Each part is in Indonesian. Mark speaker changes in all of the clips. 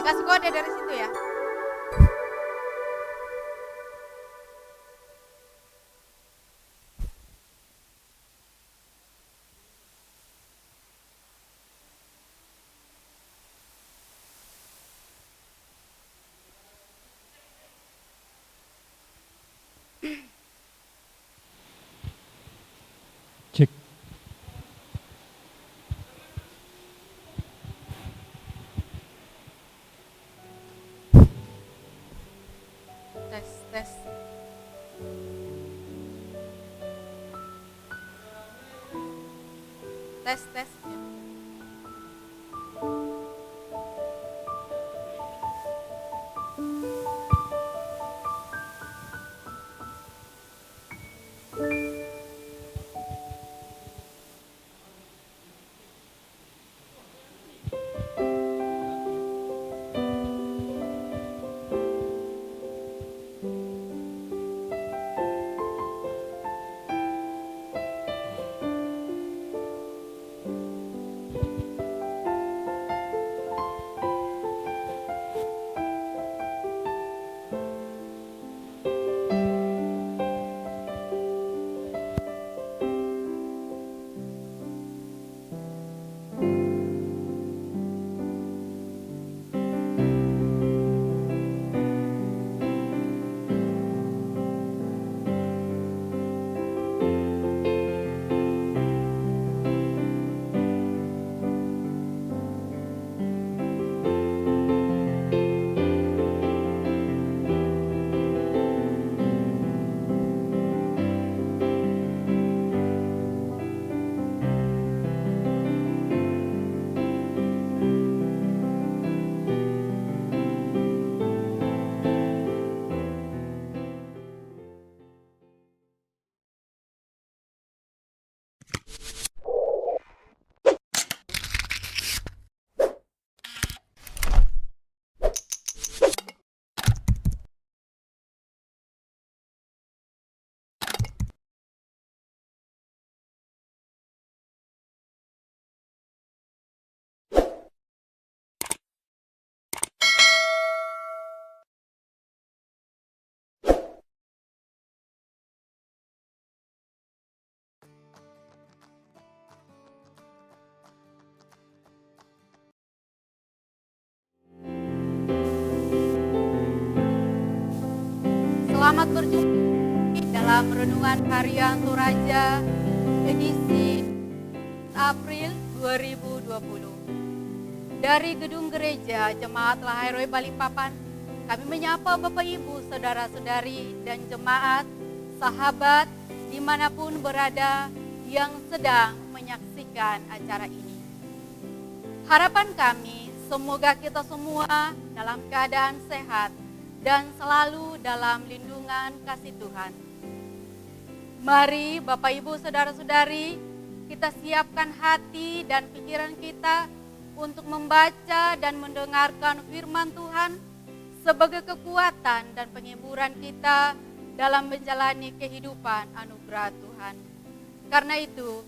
Speaker 1: kasih kode dari situ ya.
Speaker 2: Cek.
Speaker 1: Tes, tes. Tes, tes. Selamat berjumpa dalam Renungan Harian Toraja edisi April 2020. Dari Gedung Gereja Jemaat Lahairoi Balikpapan, kami menyapa Bapak Ibu, Saudara-saudari, dan jemaat, sahabat dimanapun berada yang sedang menyaksikan acara ini. Harapan kami, semoga kita semua dalam keadaan sehat dan selalu dalam lindungan kasih Tuhan. Mari Bapak Ibu Saudara-saudari, kita siapkan hati dan pikiran kita untuk membaca dan mendengarkan firman Tuhan sebagai kekuatan dan penghiburan kita dalam menjalani kehidupan anugerah Tuhan. Karena itu,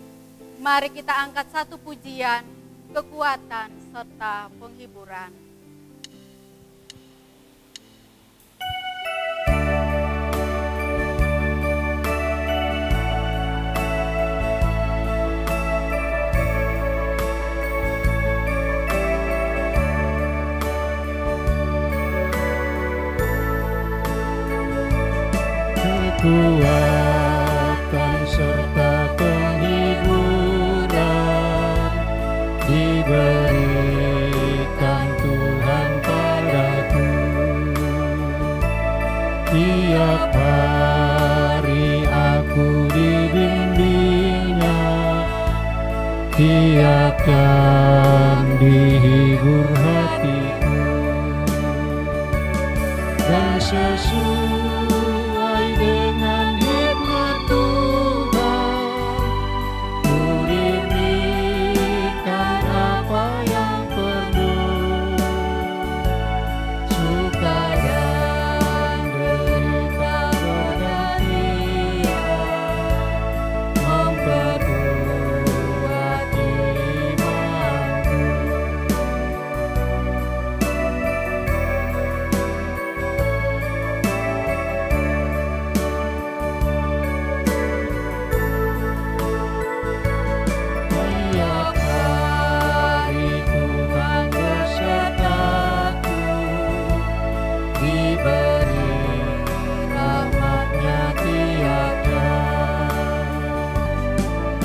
Speaker 1: mari kita angkat satu pujian, kekuatan serta penghiburan.
Speaker 2: Kekuatan serta penghiburan diberikan Tuhan padaku. Tiap hari aku dibimbingnya, tiap jam dihibur hatiku, dan sesuai dengan hikmat Tuhan, ku diberikan apa yang perlu, suka dan derita bergantian, memperkuat imanku.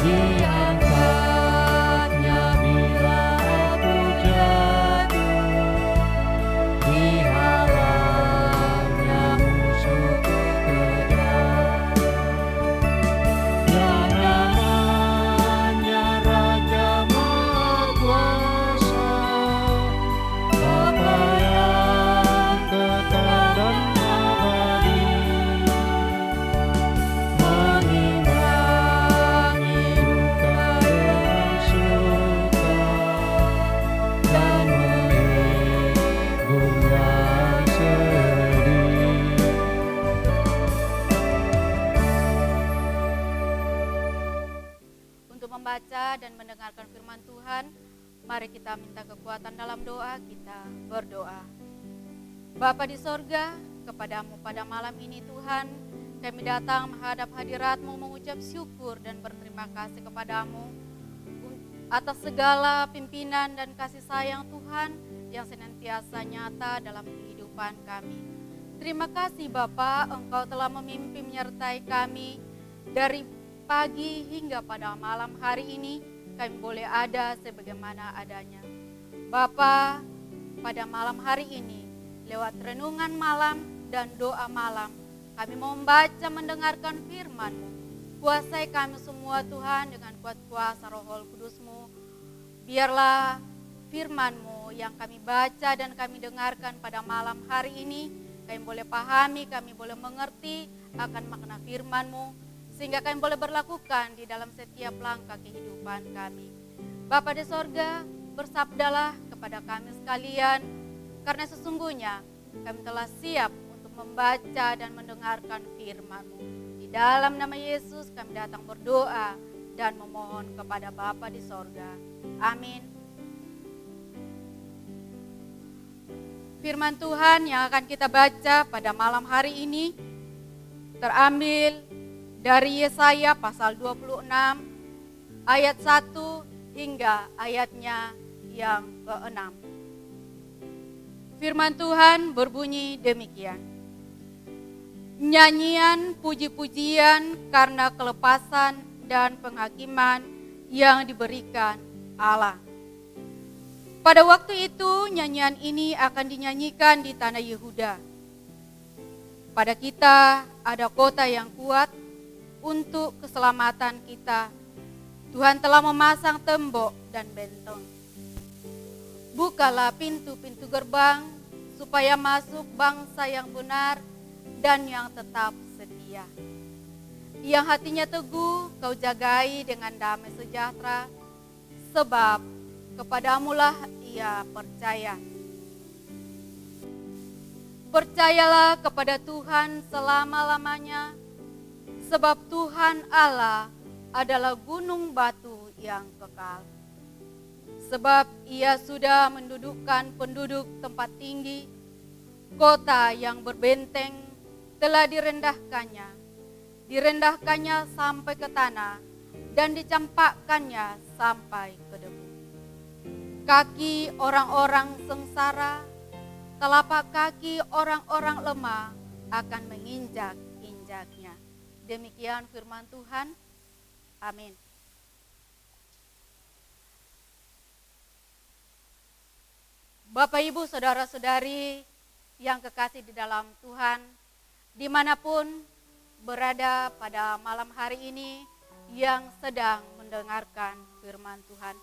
Speaker 2: diangkatnya bila aku jatuh, dihalangnya musuh kejar. Yang namanya Raja Maha Kuasa, Bapa yang kekal dan abadi, mengimbangi duka dengan suka dan menghibur sedih.
Speaker 1: Untuk membaca dan mendengarkan firman Tuhan, mari kita minta kekuatan dalam doa. Kita berdoa. Bapa di sorga, kepadamu pada malam ini Tuhan, kami datang menghadap hadirat-Mu mengucap syukur dan berterima kasih kepadamu atas segala pimpinan dan kasih sayang Tuhan yang senantiasa nyata dalam kehidupan kami. Terima kasih Bapa, Engkau telah memimpin menyertai kami dari pagi hingga pada malam hari ini. Kami boleh ada sebagaimana adanya. Bapa, pada malam hari ini, lewat renungan malam dan doa malam, kami mau membaca mendengarkan firman-Mu. Kuasai kami semua Tuhan dengan kuat kuasa Roh Kudus-Mu. Biarlah firman-Mu yang kami baca dan kami dengarkan pada malam hari ini, kami boleh pahami, kami boleh mengerti akan makna firman-Mu, sehingga kami boleh berlakukan di dalam setiap langkah kehidupan kami. Bapa di sorga, bersabdalah kepada kami sekalian, karena sesungguhnya kami telah siap untuk membaca dan mendengarkan firman-Mu. Di dalam nama Yesus kami datang berdoa dan memohon kepada Bapa di sorga. Amin. Firman Tuhan yang akan kita baca pada malam hari ini terambil dari Yesaya pasal 26 ayat 1 hingga ayatnya yang ke-6. Firman Tuhan berbunyi demikian. Nyanyian puji-pujian karena kelepasan dan penghakiman yang diberikan Allah. Pada waktu itu nyanyian ini akan dinyanyikan di tanah Yehuda. Pada kita ada kota yang kuat untuk keselamatan kita. Tuhan telah memasang tembok dan benteng. Bukalah pintu-pintu gerbang supaya masuk bangsa yang benar dan yang tetap setia. Yang hatinya teguh kau jagai dengan damai sejahtera, sebab kepadamulah ia percaya. Percayalah kepada Tuhan selama-lamanya, sebab Tuhan Allah adalah gunung batu yang kekal. Sebab ia sudah mendudukkan penduduk tempat tinggi, kota yang berbenteng telah direndahkannya sampai ke tanah dan dicampakkannya sampai ke debu. Kaki orang-orang sengsara, telapak kaki orang-orang lemah akan menginjak-injaknya. Demikian firman Tuhan. Amin. Bapak, Ibu, Saudara-saudari yang kekasih di dalam Tuhan, dimanapun berada pada malam hari ini yang sedang mendengarkan firman Tuhan.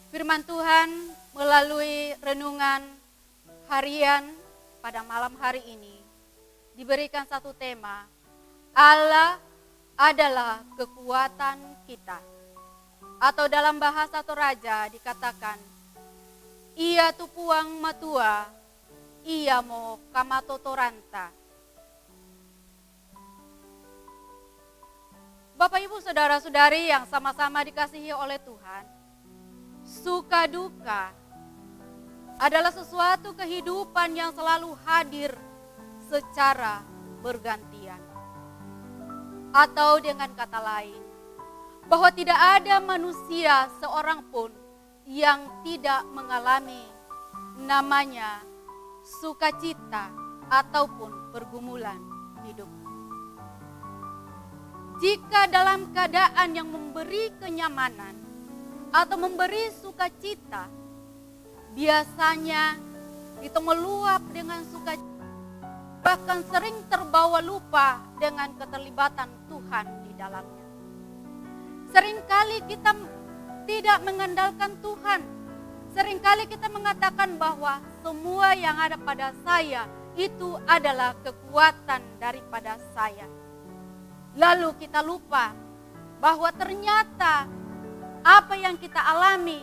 Speaker 1: Firman Tuhan melalui renungan harian pada malam hari ini diberikan satu tema, Allah adalah kekuatan kita. Atau dalam bahasa Toraja dikatakan, ia tupuang matua, ia mo kamatotoranta. Bapak, Ibu, Saudara-saudari yang sama-sama dikasihi oleh Tuhan, suka duka adalah sesuatu kehidupan yang selalu hadir secara bergantian. Atau dengan kata lain, bahwa tidak ada manusia seorang pun yang tidak mengalami namanya sukacita ataupun pergumulan hidup. Jika dalam keadaan yang memberi kenyamanan atau memberi sukacita, biasanya kita meluap dengan sukacita, bahkan sering terbawa lupa dengan keterlibatan Tuhan di dalamnya. Seringkali kita tidak mengandalkan Tuhan. Seringkali kita mengatakan bahwa semua yang ada pada saya itu adalah kekuatan daripada saya. Lalu kita lupa bahwa ternyata apa yang kita alami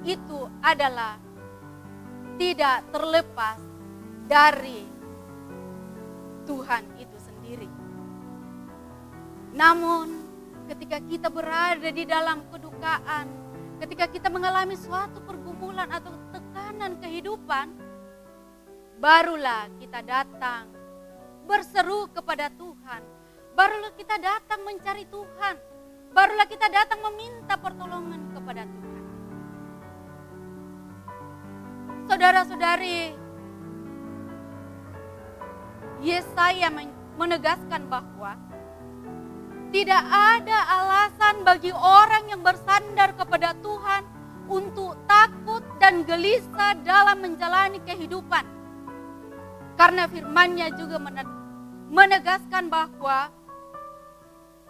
Speaker 1: itu adalah tidak terlepas dari Tuhan itu sendiri. Namun ketika kita berada di dalam kedukaan, ketika kita mengalami suatu pergumulan atau tekanan kehidupan, barulah kita datang berseru kepada Tuhan. Barulah kita datang mencari Tuhan. Barulah kita datang meminta pertolongan kepada Tuhan. Saudara-saudari, Yesaya menegaskan bahwa tidak ada alasan bagi orang yang bersandar kepada Tuhan untuk takut dan gelisah dalam menjalani kehidupan. Karena firman-Nya juga menegaskan bahwa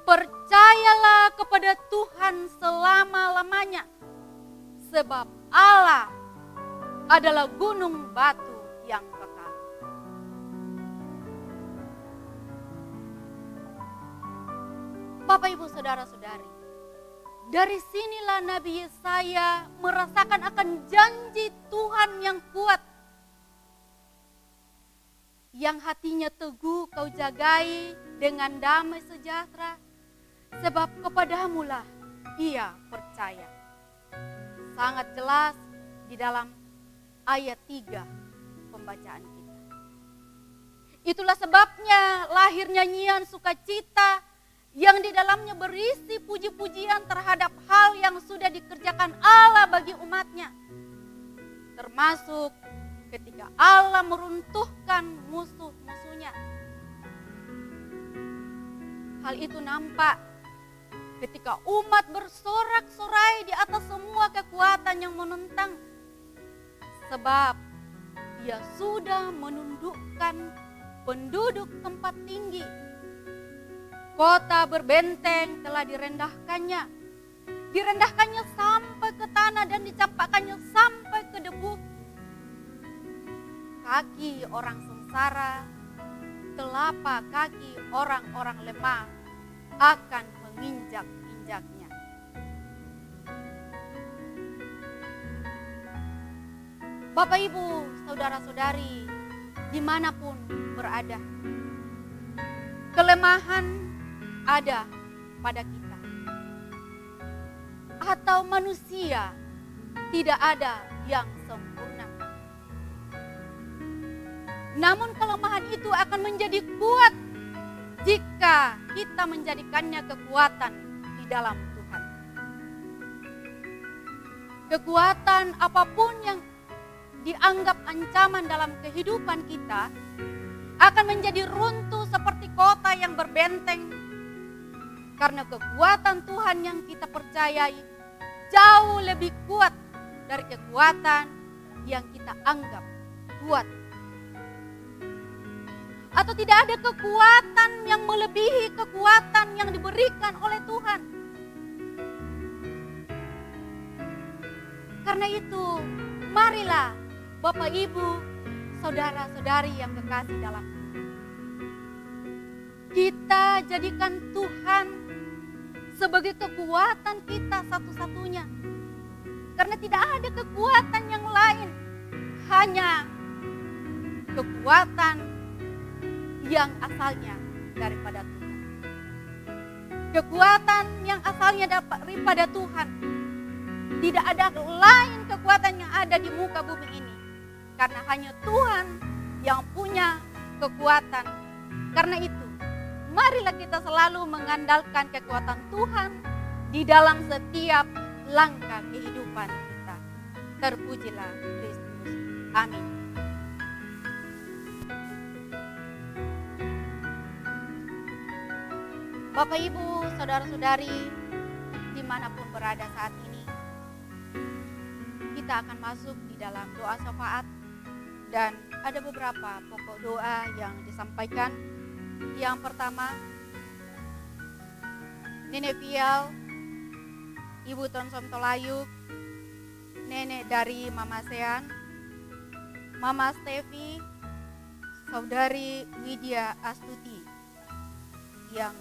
Speaker 1: percayalah kepada Tuhan selama-lamanya, sebab Allah adalah gunung batu yang kekal. Bapak, Ibu, Saudara-saudari, dari sinilah Nabi Yesaya merasakan akan janji Tuhan yang kuat, yang hatinya teguh kau jagai dengan damai sejahtera, sebab kepadamulah ia percaya. Sangat jelas di dalam ayat 3 pembacaan kita. Itulah sebabnya lahir nyanyian sukacita yang di dalamnya berisi puji-pujian terhadap hal yang sudah dikerjakan Allah bagi umatnya. Termasuk ketika Allah meruntuhkan musuh-musuhnya. Hal itu nampak ketika umat bersorak-sorai di atas semua kekuatan yang menentang. Sebab Dia sudah menundukkan penduduk tempat tinggi. Kota berbenteng telah direndahkannya. Direndahkannya sampai ke tanah dan dicampakkannya sampai ke debu. Kaki orang sengsara, telapak kaki orang-orang lemah akan menginjak-injaknya. Bapak, Ibu, Saudara-saudari, dimanapun berada, kelemahan ada pada kita. Atau manusia tidak ada yang sempurna. Namun kelemahan itu akan menjadi kuat jika kita menjadikannya kekuatan di dalam Tuhan. Kekuatan apapun yang dianggap ancaman dalam kehidupan kita akan menjadi runtuh seperti kota yang berbenteng. Karena kekuatan Tuhan yang kita percayai jauh lebih kuat dari kekuatan yang kita anggap kuat. Atau tidak ada kekuatan yang melebihi kekuatan yang diberikan oleh Tuhan. Karena itu, marilah Bapak, Ibu, Saudara-saudari yang kekasih dalam Tuhan, kita jadikan Tuhan sebagai kekuatan kita satu-satunya. Karena tidak ada kekuatan yang lain, hanya kekuatan yang asalnya daripada Tuhan. Kekuatan yang asalnya daripada Tuhan. Tidak ada lain kekuatan yang ada di muka bumi ini. Karena hanya Tuhan yang punya kekuatan. Karena itu, marilah kita selalu mengandalkan kekuatan Tuhan di dalam setiap langkah kehidupan kita. Terpujilah Kristus. Amin. Bapak Ibu, saudara-saudari, dimanapun berada saat ini, kita akan masuk di dalam doa syafaat dan ada beberapa pokok doa yang disampaikan. Yang pertama, Nenek Pial, Ibu Tonsom Tolayuk, Nenek dari Mama Sean, Mama Stevi, Saudari Widya Astuti, yang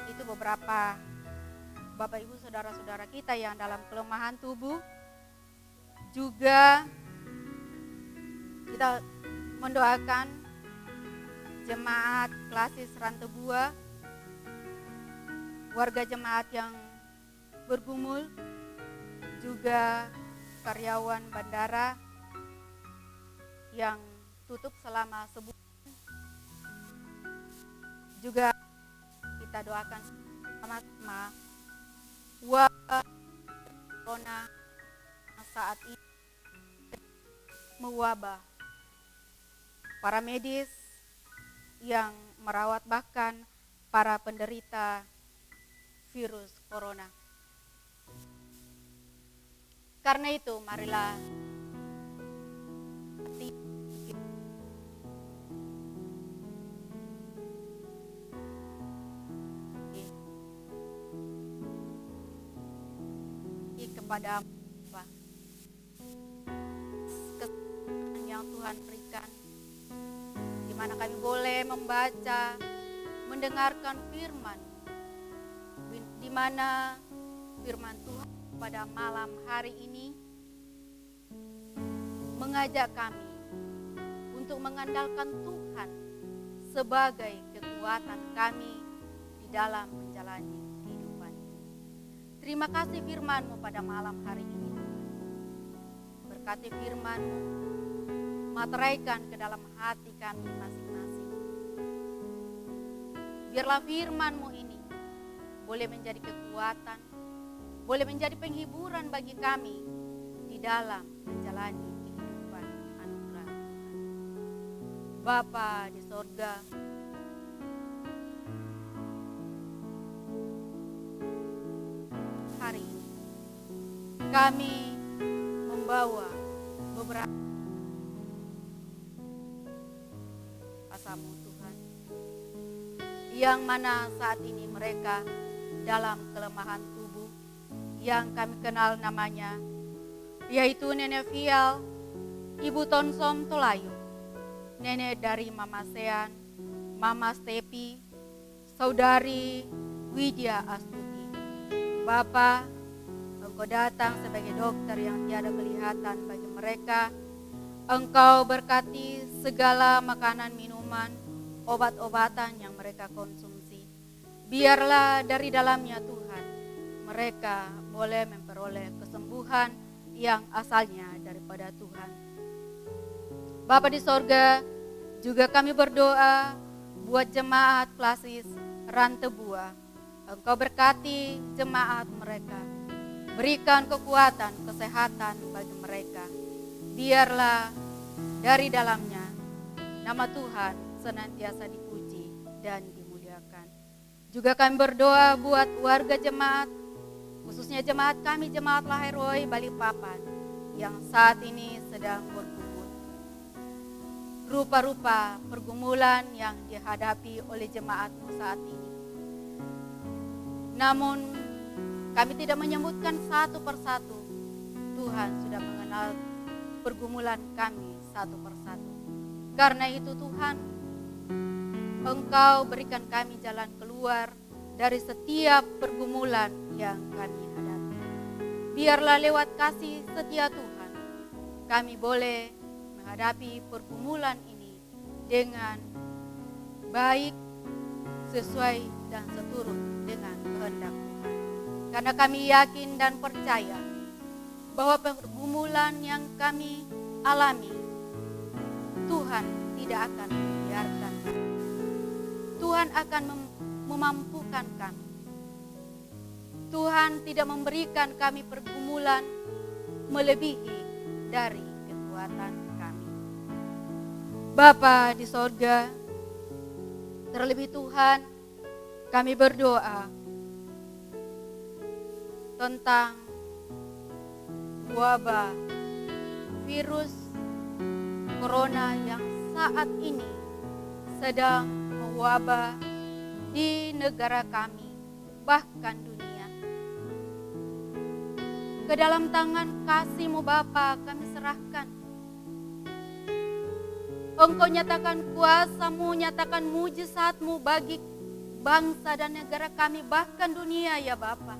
Speaker 1: itu beberapa Bapak Ibu saudara-saudara kita yang dalam kelemahan tubuh. Juga kita mendoakan jemaat Klasis Rantebua, warga jemaat yang bergumul, juga karyawan bandara yang tutup selama sebulan. Juga kita doakan sama-sama wabah corona saat ini mewabah. Para medis yang merawat bahkan para penderita virus corona. Karena itu marilah kepada Bapa kesempatan yang Tuhan berikan, di mana kami boleh membaca, mendengarkan firman, di mana firman Tuhan pada malam hari ini mengajak kami untuk mengandalkan Tuhan sebagai kekuatan kami di dalam menjalani kehidupan ini. Terima kasih firman-Mu pada malam hari ini. Berkati firman-Mu, materaikan ke dalam hati kami masing-masing. Biarlah firman-Mu ini boleh menjadi kekuatan, boleh menjadi penghiburan bagi kami di dalam menjalani kehidupan anugerah Tuhan. Bapa di sorga, hari ini kami membawa beberapa pasamu Tuhan, yang mana saat ini mereka dalam kelemahan tubuh yang kami kenal namanya, yaitu Nenek Fial, Ibu Tonsom Tolayuk, Nenek dari Mama Sean, Mama Stepi, Saudari Widya Astuti. Bapa, Engkau datang sebagai dokter yang tiada kelihatan bagi mereka. Engkau berkati segala makanan, minuman, obat-obatan yang mereka konsumsi. Biarlah dari dalamnya Tuhan, mereka boleh memperoleh kesembuhan yang asalnya daripada Tuhan. Bapa di sorga, juga kami berdoa buat jemaat Klasis Rantebua. Engkau berkati jemaat mereka, berikan kekuatan, kesehatan bagi mereka. Biarlah dari dalamnya nama Tuhan senantiasa dipuji dan dimuliakan. Juga kami berdoa buat warga jemaat, khususnya jemaat kami, Jemaat Laheroi Balikpapan, yang saat ini sedang bergumul. Rupa-rupa pergumulan yang dihadapi oleh jemaatmu saat ini. Namun kami tidak menyebutkan satu persatu. Tuhan sudah mengenal pergumulan kami satu persatu. Karena itu Tuhan, Engkau berikan kami jalan keluar dari setiap pergumulan yang kami hadapi. Biarlah lewat kasih setia Tuhan, kami boleh menghadapi pergumulan ini dengan baik, sesuai dan seturut dengan kehendak Tuhan. Karena kami yakin dan percaya bahwa pergumulan yang kami alami, Tuhan tidak akan membiarkan kami. Tuhan akan memampukan kami. Tuhan tidak memberikan kami pergumulan melebihi dari kekuatan kami. Bapa di sorga, terlebih Tuhan, Kami berdoa tentang wabah virus corona yang saat ini sedang mewabah di negara kami, bahkan dunia. Ke dalam tangan kasih-Mu Bapa kami serahkan. Engkau nyatakan kuasa-Mu, nyatakan mujizat-Mu bagi bangsa dan negara kami, bahkan dunia ya Bapa.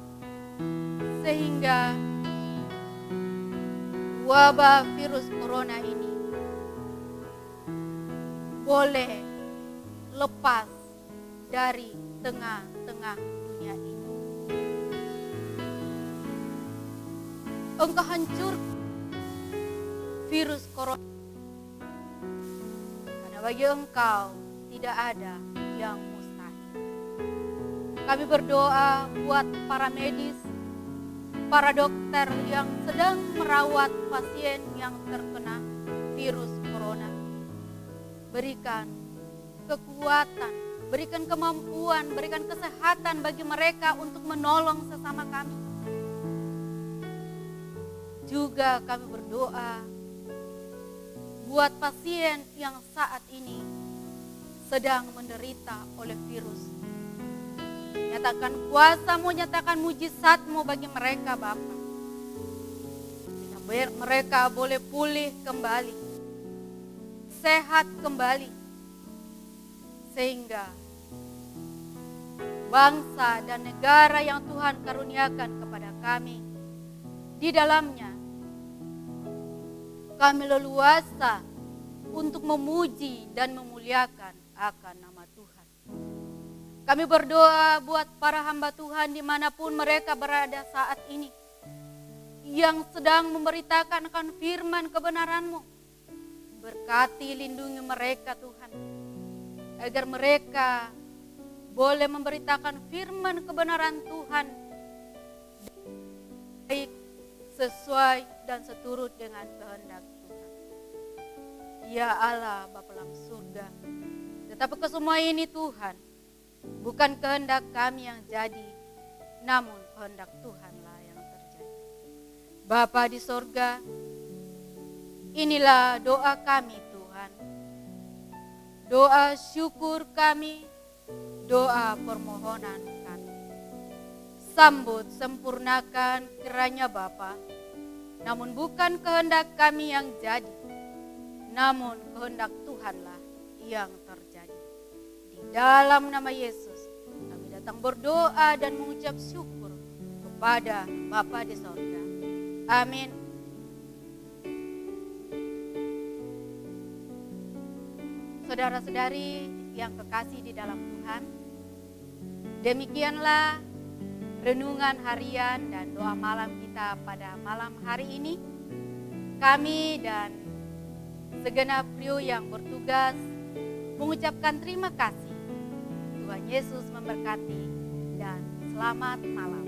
Speaker 1: Sehingga wabah virus corona ini boleh lepas dari tengah-tengah dunia ini. Engkau hancur virus corona. Karena bagi Engkau tidak ada yang mustahil. Kami berdoa buat para medis, para dokter yang sedang merawat pasien yang terkena virus corona. Berikan kekuatan, berikan kemampuan, berikan kesehatan bagi mereka untuk menolong sesama kami. Juga kami berdoa buat pasien yang saat ini sedang menderita oleh virus. Nyatakan kuasa-Mu, nyatakan mujizat-Mu bagi mereka Bapa. Sehingga mereka boleh pulih kembali, sehat kembali. Sehingga bangsa dan negara yang Tuhan karuniakan kepada kami, di dalamnya kami leluasa untuk memuji dan memuliakan akan nama Tuhan. Kami berdoa buat para hamba Tuhan dimanapun mereka berada saat ini, yang sedang memberitakan akan firman kebenaran-Mu. Berkati, lindungi mereka Tuhan, agar mereka boleh memberitakan firman kebenaran Tuhan baik, sesuai dan seturut dengan kehendak Tuhan. Ya Allah Bapa dalam surga, tetapi kesemua ini Tuhan, bukan kehendak kami yang jadi, namun kehendak Tuhanlah yang terjadi. Bapa di sorga, inilah doa kami Tuhan. Doa syukur kami, doa permohonan kami. Sambut, sempurnakan kiranya Bapa, namun bukan kehendak kami yang jadi, namun kehendak Tuhanlah yang terjadi. Di dalam nama Yesus, kami datang berdoa dan mengucap syukur kepada Bapa di sorga. Amin. Saudara-saudari yang kekasih di dalam Tuhan, demikianlah renungan harian dan doa malam kita pada malam hari ini. Kami dan segenap kru yang bertugas mengucapkan terima kasih. Tuhan Yesus memberkati dan selamat malam.